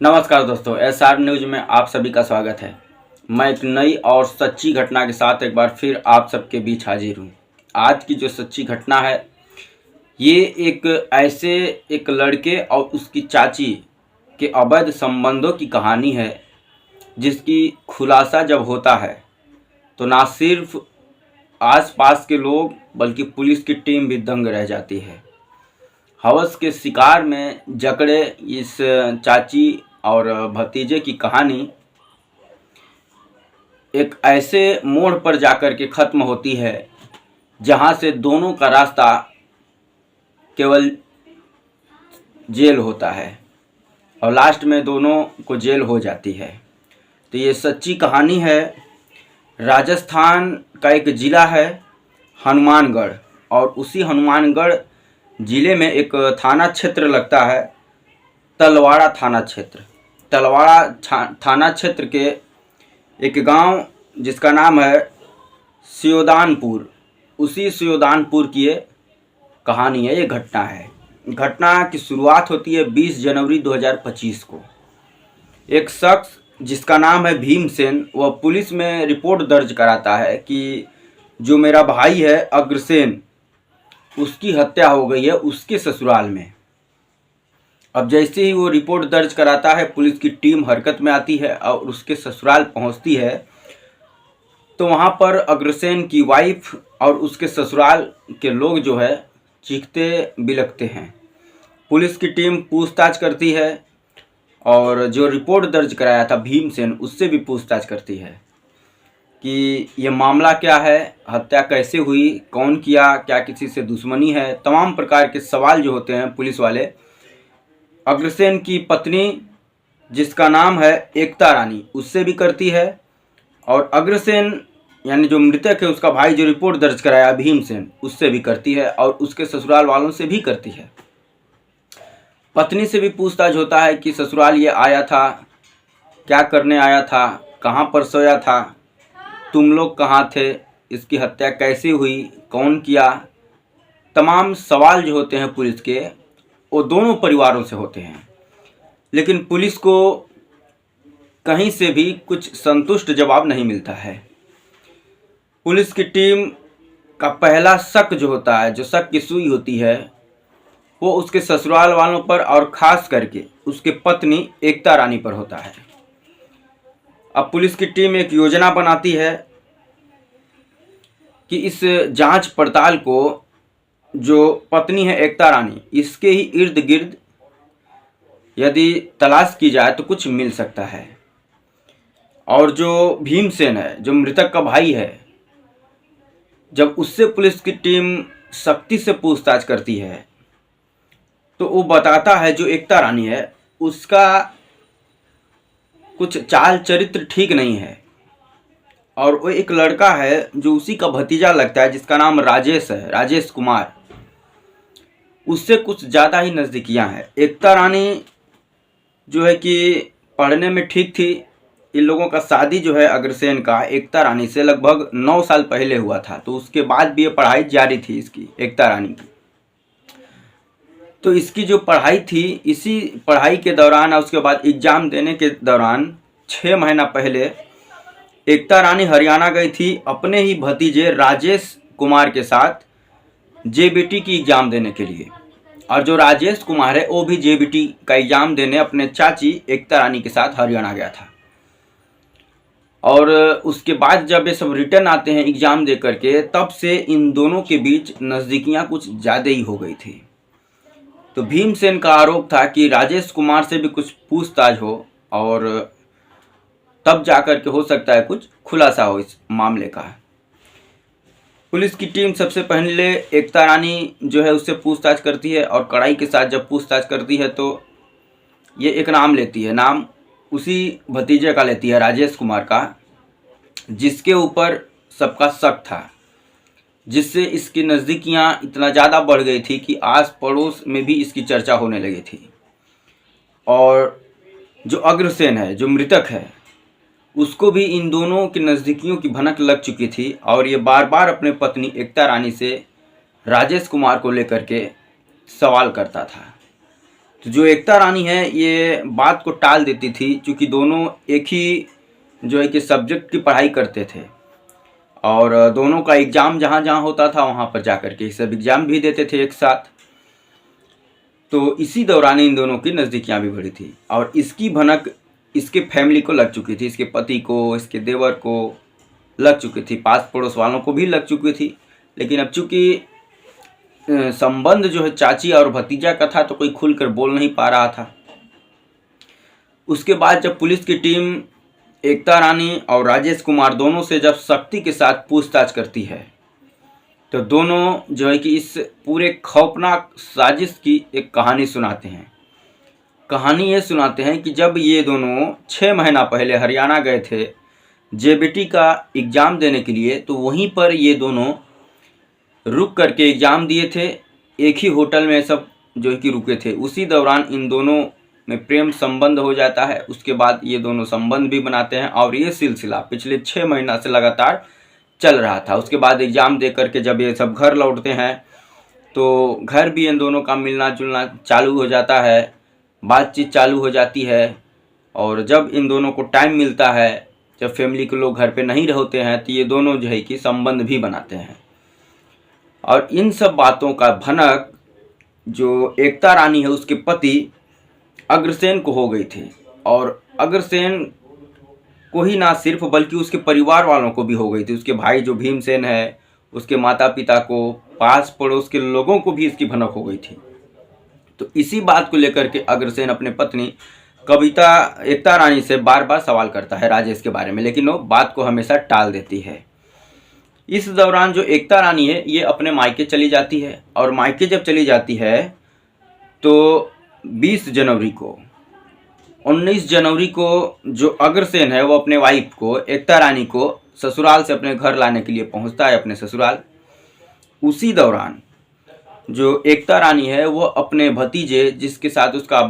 नमस्कार दोस्तों, SR news में आप सभी का स्वागत है। मैं एक नई और सच्ची घटना के साथ एक बार फिर आप सबके बीच हाजिर हूँ। आज की जो सच्ची घटना है, ये एक लड़के और उसकी चाची के अवैध संबंधों की कहानी है, जिसकी खुलासा जब होता है तो ना सिर्फ आसपास के लोग बल्कि पुलिस की टीम भी दंग रह जाती है। हवस के शिकार में जकड़े इस चाची और भतीजे की कहानी एक ऐसे मोड़ पर जाकर के ख़त्म होती है जहां से दोनों का रास्ता केवल जेल होता है और लास्ट में दोनों को जेल हो जाती है। तो ये सच्ची कहानी है। राजस्थान का एक ज़िला है हनुमानगढ़, और उसी हनुमानगढ़ ज़िले में एक थाना क्षेत्र लगता है, तलवाड़ा थाना क्षेत्र। तलवाड़ा थाना क्षेत्र के एक गांव जिसका नाम है सियोदानपुर, उसी सियोदानपुर की ये कहानी है, ये घटना है। घटना की शुरुआत होती है 20 जनवरी 2025 को। एक शख्स जिसका नाम है भीमसेन, वह पुलिस में रिपोर्ट दर्ज कराता है कि जो मेरा भाई है अग्रसेन, उसकी हत्या हो गई है उसके ससुराल में। अब जैसे ही वो रिपोर्ट दर्ज कराता है, पुलिस की टीम हरकत में आती है और उसके ससुराल पहुंचती है, तो वहां पर अग्रसेन की वाइफ और उसके ससुराल के लोग जो है चीखते बिलखते हैं। पुलिस की टीम पूछताछ करती है और जो रिपोर्ट दर्ज कराया था भीमसेन, उससे भी पूछताछ करती है कि ये मामला क्या है, हत्या कैसे हुई, कौन किया, क्या किसी से दुश्मनी है। तमाम प्रकार के सवाल जो होते हैं पुलिस वाले अग्रसेन की पत्नी जिसका नाम है एकता रानी, उससे भी करती है, और अग्रसेन यानी जो मृतक है उसका भाई जो रिपोर्ट दर्ज कराया भीमसेन, उससे भी करती है, और उसके ससुराल वालों से भी करती है। पत्नी से भी पूछताछ होता है कि ससुराल ये आया था, क्या करने आया था, कहाँ पर सोया था, तुम लोग कहाँ थे, इसकी हत्या कैसे हुई, कौन किया। तमाम सवाल जो होते हैं पुलिस के, वो दोनों परिवारों से होते हैं, लेकिन पुलिस को कहीं से भी कुछ संतुष्ट जवाब नहीं मिलता है। पुलिस की टीम का पहला शक जो होता है, जो शक की सुई होती है, वो उसके ससुराल वालों पर और ख़ास करके उसके पत्नी एकता रानी पर होता है। अब पुलिस की टीम एक योजना बनाती है कि इस जांच पड़ताल को, जो पत्नी है एकता रानी, इसके ही इर्द गिर्द यदि तलाश की जाए तो कुछ मिल सकता है। और जो भीमसेन है, जो मृतक का भाई है, जब उससे पुलिस की टीम सख्ती से पूछताछ करती है तो वो बताता है जो एकता रानी है उसका कुछ चाल चरित्र ठीक नहीं है, और वो एक लड़का है जो उसी का भतीजा लगता है जिसका नाम राजेश है, राजेश कुमार, उससे कुछ ज़्यादा ही नज़दीकियाँ हैं। एकता रानी जो है कि पढ़ने में ठीक थी। इन लोगों का शादी जो है अग्रसेन का एकता रानी से लगभग 9 साल पहले हुआ था, तो उसके बाद भी ये पढ़ाई जारी थी इसकी, एकता रानी की। तो इसकी जो पढ़ाई थी, इसी पढ़ाई के दौरान और उसके बाद एग्ज़ाम देने के दौरान 6 महीना पहले एकता रानी हरियाणा गई थी अपने ही भतीजे राजेश कुमार के साथ जेबीटी की एग्ज़ाम देने के लिए। और जो राजेश कुमार है वो भी जेबीटी का एग्ज़ाम देने अपने चाची एकता रानी के साथ हरियाणा गया था। और उसके बाद जब ये सब रिटर्न आते हैं एग्ज़ाम दे करके, तब से इन दोनों के बीच नज़दीकियाँ कुछ ज़्यादा ही हो गई थी। तो भीमसेन का आरोप था कि राजेश कुमार से भी कुछ पूछताछ हो और तब जाकर के हो सकता है कुछ खुलासा हो इस मामले का। पुलिस की टीम सबसे पहले एकता रानी जो है उससे पूछताछ करती है, और कड़ाई के साथ जब पूछताछ करती है तो ये एक नाम लेती है, नाम उसी भतीजे का लेती है, राजेश कुमार का, जिसके ऊपर सबका शक था, जिससे इसकी नज़दीकियाँ इतना ज़्यादा बढ़ गई थी कि आस पड़ोस में भी इसकी चर्चा होने लगी थी। और जो अग्रसेन है, जो मृतक है, उसको भी इन दोनों की नज़दीकियों की भनक लग चुकी थी, और ये बार बार अपने पत्नी एकता रानी से राजेश कुमार को लेकर के सवाल करता था। तो जो एकता रानी है ये बात को टाल देती थी, क्योंकि दोनों एक ही जो है कि सब्जेक्ट की पढ़ाई करते थे और दोनों का एग्ज़ाम जहाँ जहाँ होता था वहाँ पर जाकर के सब एग्ज़ाम भी देते थे एक साथ। तो इसी दौरान इन दोनों की नज़दीकियाँ भी बढ़ी थी और इसकी भनक इसके फैमिली को लग चुकी थी, इसके पति को, इसके देवर को लग चुकी थी, पास पड़ोस वालों को भी लग चुकी थी। लेकिन अब चूँकि संबंध जो है चाची और भतीजा का था तो कोई खुलकर बोल नहीं पा रहा था। उसके बाद जब पुलिस की टीम एकता रानी और राजेश कुमार दोनों से जब सख्ती के साथ पूछताछ करती है तो दोनों जो है कि इस पूरे खौफनाक साजिश की एक कहानी सुनाते हैं। कहानी ये सुनाते हैं कि जब ये दोनों 6 महीना पहले हरियाणा गए थे जेबीटी का एग्ज़ाम देने के लिए, तो वहीं पर ये दोनों रुक करके एग्ज़ाम दिए थे। एक ही होटल में सब जो है कि रुके थे। उसी दौरान इन दोनों में प्रेम संबंध हो जाता है। उसके बाद ये दोनों संबंध भी बनाते हैं और ये सिलसिला पिछले 6 महीना से लगातार चल रहा था। उसके बाद एग्ज़ाम दे करके जब ये सब घर लौटते हैं तो घर भी इन दोनों का मिलना जुलना चालू हो जाता है, बातचीत चालू हो जाती है। और जब इन दोनों को टाइम मिलता है, जब फैमिली के लोग घर पे नहीं होते हैं, तो ये दोनों जो है कि संबंध भी बनाते हैं। और इन सब बातों का भनक जो एकता रानी है उसके पति अग्रसेन को हो गई थी और अग्रसेन को ही ना सिर्फ बल्कि उसके परिवार वालों को भी हो गई थी। उसके भाई जो भीमसेन है, उसके माता पिता को, पास पड़ोस के लोगों को भी इसकी भनक हो गई थी। तो इसी बात को लेकर के अग्रसेन अपने पत्नी कविता एकता रानी से बार बार सवाल करता है राजेश के बारे में, लेकिन वो बात को हमेशा टाल देती है। इस दौरान जो एकता रानी है ये अपने मायके चली जाती है और मायके जब चली जाती है तो 19 जनवरी को जो अग्रसेन है वो अपने वाइफ को एकता रानी को ससुराल से अपने घर लाने के लिए पहुंचता है, अपने ससुराल। उसी दौरान जो एकता रानी है वो अपने भतीजे जिसके साथ उसका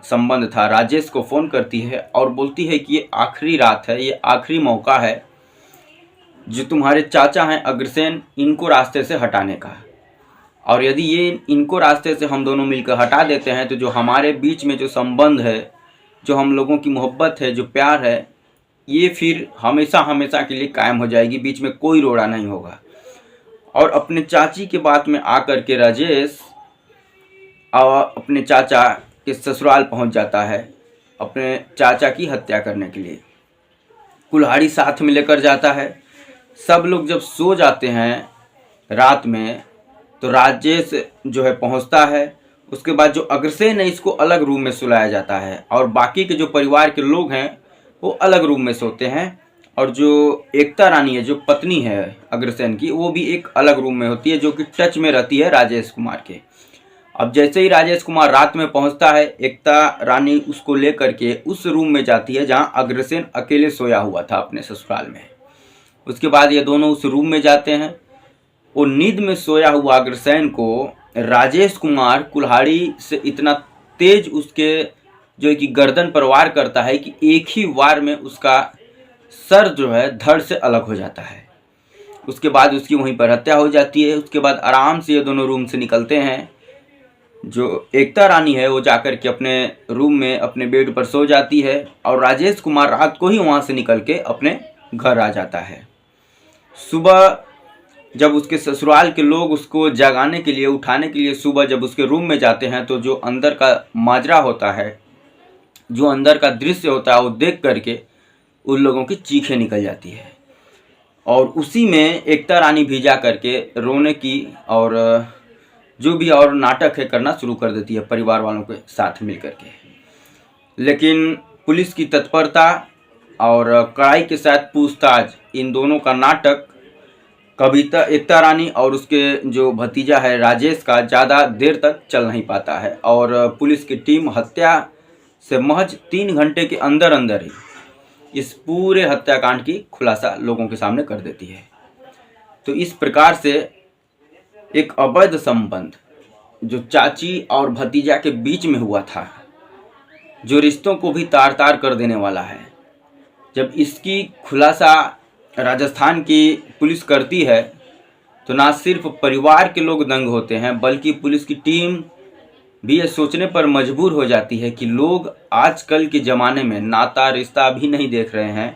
संबंध था राजेश को फ़ोन करती है और बोलती है कि ये आखिरी रात है, ये आखिरी मौका है जो तुम्हारे चाचा हैं अग्रसेन, इनको रास्ते से हटाने का। और यदि ये इनको रास्ते से हम दोनों मिलकर हटा देते हैं तो जो हमारे बीच में जो संबंध है, जो हम लोगों की मोहब्बत है, जो प्यार है, ये फिर हमेशा हमेशा के लिए कायम हो जाएगी, बीच में कोई रोड़ा नहीं होगा। और अपने चाची के बात में आकर के राजेश अपने चाचा के ससुराल पहुंच जाता है अपने चाचा की हत्या करने के लिए। कुल्हाड़ी साथ में लेकर जाता है। सब लोग जब सो जाते हैं रात में तो राजेश जो है पहुंचता है। उसके बाद जो अग्रसेन है इसको अलग रूम में सुलाया जाता है और बाकी के जो परिवार के लोग हैं वो अलग रूम में सोते हैं और जो एकता रानी है जो पत्नी है अग्रसेन की वो भी एक अलग रूम में होती है जो कि टच में रहती है राजेश कुमार के। अब जैसे ही राजेश कुमार रात में पहुंचता है एकता रानी उसको लेकर के उस रूम में जाती है जहां अग्रसेन अकेले सोया हुआ था अपने ससुराल में। उसके बाद ये दोनों उस रूम में जाते हैं। वो नींद में सोया हुआ अग्रसेन को राजेश कुमार कुल्हाड़ी से इतना तेज उसके जो है कि गर्दन पर वार करता है कि एक ही वार में उसका सर जो है धड़ से अलग हो जाता है। उसके बाद उसकी वहीं पर हत्या हो जाती है। उसके बाद आराम से ये दोनों रूम से निकलते हैं। जो एकता रानी है वो जाकर के अपने रूम में अपने बेड पर सो जाती है और राजेश कुमार रात को ही वहाँ से निकल के अपने घर आ जाता है। सुबह जब उसके ससुराल के लोग उसको जगाने के लिए, उठाने के लिए सुबह जब उसके रूम में जाते हैं तो जो अंदर का माजरा होता है, जो अंदर का दृश्य होता है वो देख करके उन लोगों की चीखें निकल जाती है और उसी में एकता रानी भी जा करके रोने की और जो भी और नाटक है करना शुरू कर देती है परिवार वालों के साथ मिल करके। लेकिन पुलिस की तत्परता और कड़ाई के साथ पूछताछ, इन दोनों का नाटक कविता एकता रानी और उसके जो भतीजा है राजेश का ज़्यादा देर तक चल नहीं पाता है और पुलिस की टीम हत्या से महज 3 घंटे के अंदर अंदर ही इस पूरे हत्याकांड की खुलासा लोगों के सामने कर देती है। तो इस प्रकार से एक अवैध संबंध जो चाची और भतीजा के बीच में हुआ था, जो रिश्तों को भी तार तार कर देने वाला है, जब इसकी खुलासा राजस्थान की पुलिस करती है तो ना सिर्फ परिवार के लोग दंग होते हैं बल्कि पुलिस की टीम भी ये सोचने पर मजबूर हो जाती है कि लोग आजकल के ज़माने में नाता रिश्ता भी नहीं देख रहे हैं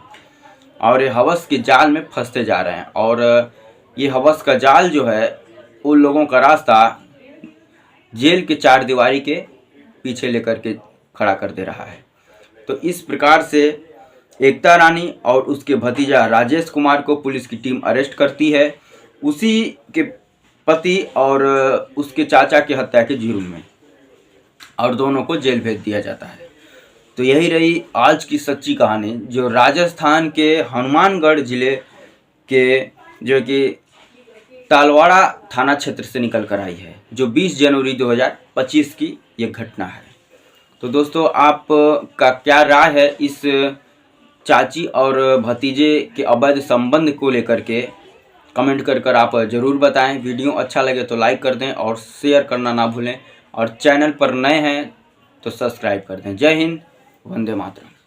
और ये हवस के जाल में फंसते जा रहे हैं। और ये हवस का जाल जो है उन लोगों का रास्ता जेल के चार दीवारी के पीछे लेकर के खड़ा कर दे रहा है। तो इस प्रकार से एकता रानी और उसके भतीजा राजेश कुमार को पुलिस की टीम अरेस्ट करती है, उसी के पति और उसके चाचा की हत्या के जुर्म में, और दोनों को जेल भेज दिया जाता है। तो यही रही आज की सच्ची कहानी, जो राजस्थान के हनुमानगढ़ जिले के जो कि तालवाड़ा थाना क्षेत्र से निकल कर आई है, जो 20 जनवरी 2025 की ये घटना है। तो दोस्तों, आप का क्या राय है इस चाची और भतीजे के अवैध संबंध को लेकर के? कमेंट कर आप ज़रूर बताएं। वीडियो अच्छा लगे तो लाइक कर दें और शेयर करना ना भूलें, और चैनल पर नए हैं तो सब्सक्राइब कर दें। जय हिंद, वंदे मातरम।